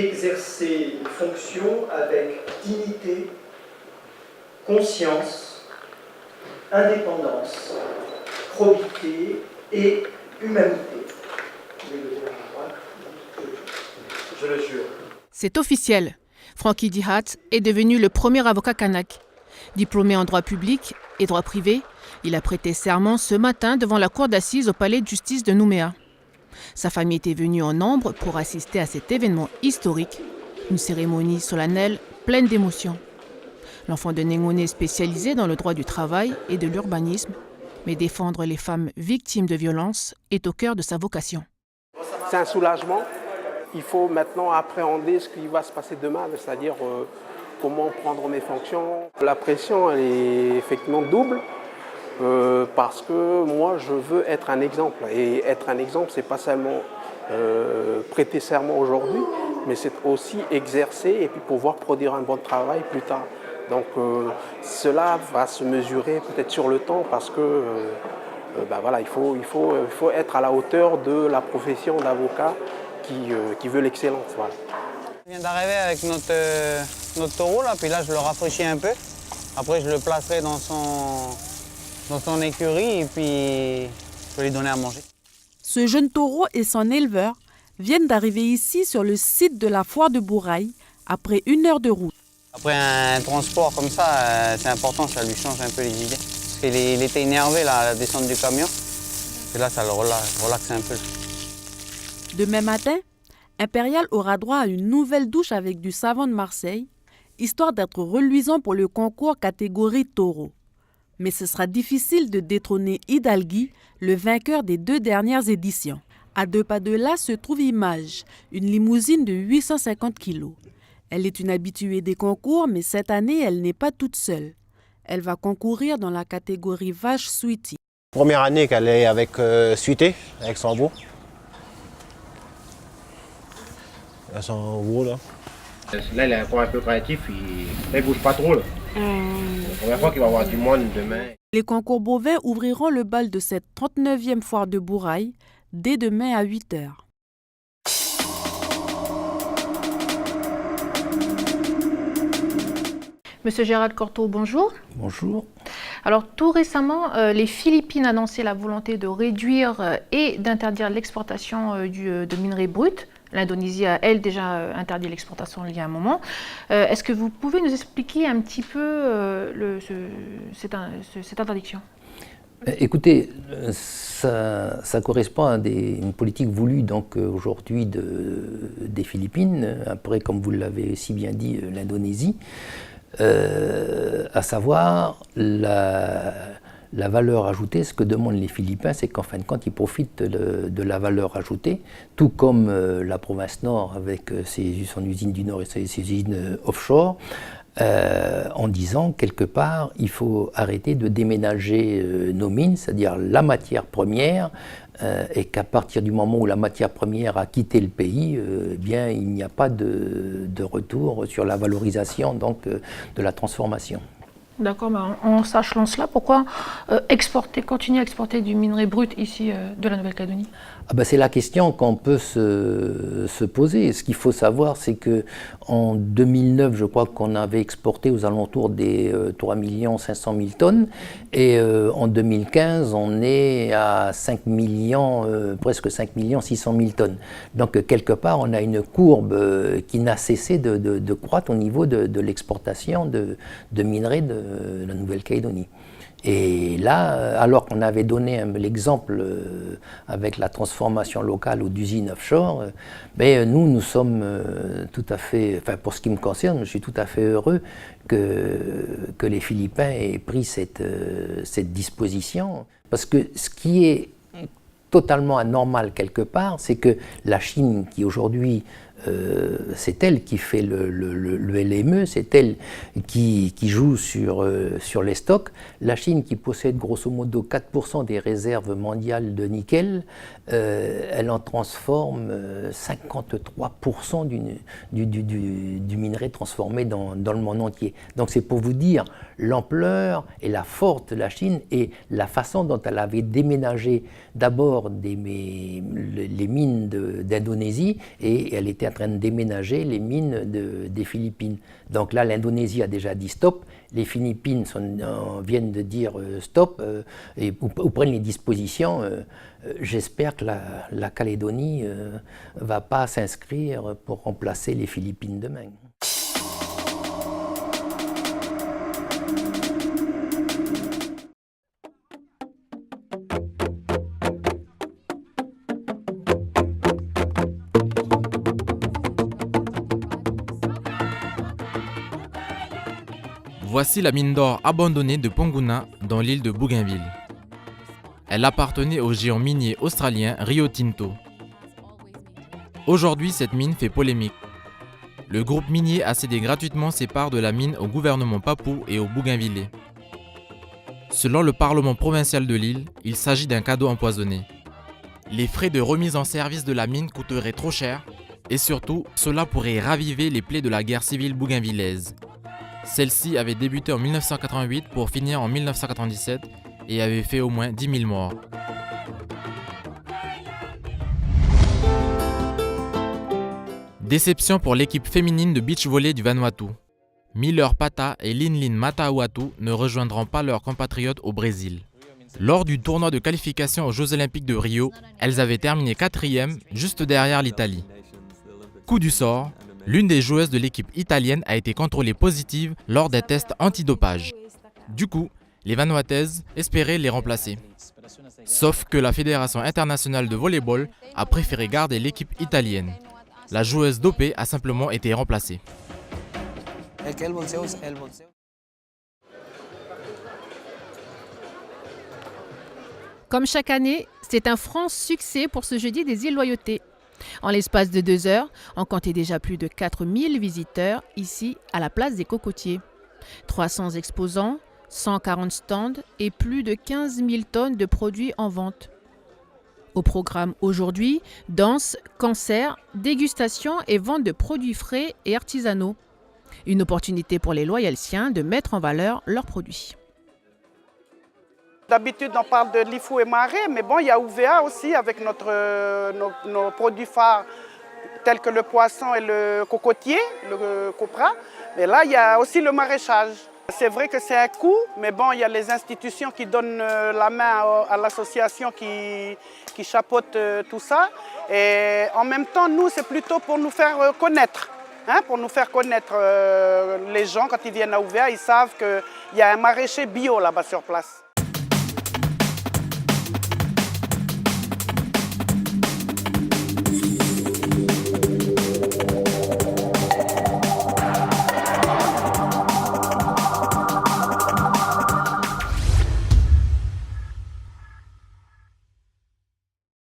d'exercer une fonction avec dignité, conscience, indépendance, probité et humanité. Je le jure. C'est officiel. Frankie Dihat est devenu le premier avocat kanak. Diplômé en droit public et droit privé, il a prêté serment ce matin devant la cour d'assises au palais de justice de Nouméa. Sa famille était venue en nombre pour assister à cet événement historique, une cérémonie solennelle pleine d'émotions. L'enfant de Néngoné est spécialisé dans le droit du travail et de l'urbanisme, mais défendre les femmes victimes de violences est au cœur de sa vocation. C'est un soulagement. Il faut maintenant appréhender ce qui va se passer demain, c'est-à-dire comment prendre mes fonctions. La pression, elle est effectivement double parce que moi, je veux être un exemple. Et être un exemple, c'est pas seulement prêter serment aujourd'hui, mais c'est aussi exercer et puis pouvoir produire un bon travail plus tard. Donc cela va se mesurer peut-être sur le temps parce que voilà, il faut être à la hauteur de la profession d'avocat qui veut l'excellence. Voilà. Je viens d'arriver avec notre taureau, là, puis là je le rafraîchis un peu. Après je le placerai dans son écurie et puis je vais lui donner à manger. Ce jeune taureau et son éleveur viennent d'arriver ici sur le site de la foire de Bourail après 1 heure de route. Après un transport comme ça, c'est important, ça lui change un peu les idées. Parce qu'il était énervé là, à la descente du camion. Et là ça le relaxe un peu. Demain matin, Impérial aura droit à une nouvelle douche avec du savon de Marseille, histoire d'être reluisant pour le concours catégorie taureau. Mais ce sera difficile de détrôner Hidalgui, le vainqueur des 2 dernières éditions. À 2 pas de là se trouve Image, une limousine de 850 kilos. Elle est une habituée des concours, mais cette année, elle n'est pas toute seule. Elle va concourir dans la catégorie vache Sweetie. Première année qu'elle est avec Sweetie, avec son veau. Elles sont gros là. Là, il est encore un peu créatif, il ne bouge pas trop. Là. C'est la première fois qu'il va avoir du monde demain. Les concours bovins ouvriront le bal de cette 39e foire de Bourail dès demain à 8h. Monsieur Gérald Cortot, bonjour. Bonjour. Alors tout récemment, les Philippines ont annoncé la volonté de réduire et d'interdire l'exportation de minerais bruts. L'Indonésie a, elle, déjà interdit l'exportation il y a un moment. Est-ce que vous pouvez nous expliquer un petit peu cette interdiction ? Écoutez, ça correspond à une politique voulue donc aujourd'hui des Philippines, après, comme vous l'avez si bien dit, l'Indonésie, à savoir la valeur ajoutée. Ce que demandent les Philippins, c'est qu'en fin de compte, ils profitent de la valeur ajoutée, tout comme la province Nord avec son usine du Nord et ses usines offshore, en disant quelque part, il faut arrêter de déménager nos mines, c'est-à-dire la matière première, et qu'à partir du moment où la matière première a quitté le pays, bien, il n'y a pas de retour sur la valorisation donc, de la transformation. D'accord, ben en sachant cela, pourquoi continuer à exporter du minerai brut ici de la Nouvelle-Calédonie ? C'est la question qu'on peut se poser. Ce qu'il faut savoir, c'est qu'en 2009, je crois qu'on avait exporté aux alentours des 3 500 000 tonnes. Et en 2015, on est à 5 millions, presque 5 600 000 tonnes. Donc, quelque part, on a une courbe qui n'a cessé de croître au niveau de l'exportation de minerais de la Nouvelle-Calédonie. Et là, alors qu'on avait donné l'exemple avec la transformation locale ou d'usines offshore, nous sommes tout à fait, enfin pour ce qui me concerne, je suis tout à fait heureux que les Philippins aient pris cette disposition. Parce que ce qui est totalement anormal quelque part, c'est que la Chine qui aujourd'hui c'est elle qui fait le LME, c'est elle qui joue sur les stocks. La Chine qui possède grosso modo 4% des réserves mondiales de nickel, elle en transforme 53% du minerai transformé dans le monde entier. Donc c'est pour vous dire l'ampleur et la force de la Chine et la façon dont elle avait déménagé d'abord les mines d'Indonésie et elle était en train de déménager les mines des Philippines. Donc là, l'Indonésie a déjà dit stop, les Philippines viennent de dire stop ou prennent les dispositions. J'espère que la Calédonie ne va pas s'inscrire pour remplacer les Philippines demain. Voici la mine d'or abandonnée de Ponguna dans l'île de Bougainville. Elle appartenait au géant minier australien Rio Tinto. Aujourd'hui, cette mine fait polémique. Le groupe minier a cédé gratuitement ses parts de la mine au gouvernement papou et aux Bougainvillais. Selon le Parlement provincial de l'île, il s'agit d'un cadeau empoisonné. Les frais de remise en service de la mine coûteraient trop cher et surtout, cela pourrait raviver les plaies de la guerre civile bougainvillaise. Celle-ci avait débuté en 1988 pour finir en 1997 et avait fait au moins 10 000 morts. Déception pour l'équipe féminine de beach volley du Vanuatu. Miller Pata et Linlin Matauatu ne rejoindront pas leurs compatriotes au Brésil. Lors du tournoi de qualification aux Jeux Olympiques de Rio, elles avaient terminé 4e, juste derrière l'Italie. Coup du sort, l'une des joueuses de l'équipe italienne a été contrôlée positive lors des tests antidopage. Du coup, les Vanuataises espéraient les remplacer. Sauf que la Fédération internationale de volleyball a préféré garder l'équipe italienne. La joueuse dopée a simplement été remplacée. Comme chaque année, c'est un franc succès pour ce jeudi des îles Loyauté. En l'espace de 2 heures, on comptait déjà plus de 4000 visiteurs ici à la place des Cocotiers. 300 exposants, 140 stands et plus de 15 000 tonnes de produits en vente. Au programme aujourd'hui, danse, concert, dégustation et vente de produits frais et artisanaux. Une opportunité pour les Loyalsiens de mettre en valeur leurs produits. D'habitude, on parle de Lifou et Marais, mais bon, il y a UVA aussi avec nos produits phares tels que le poisson et le cocotier, le copra. Mais là, il y a aussi le maraîchage. C'est vrai que c'est un coût, mais bon, il y a les institutions qui donnent la main à l'association qui chapeaute tout ça. Et en même temps, nous, c'est plutôt pour nous faire connaître. Pour nous faire connaître les gens, quand ils viennent à UVA, ils savent qu'il y a un maraîcher bio là-bas sur place.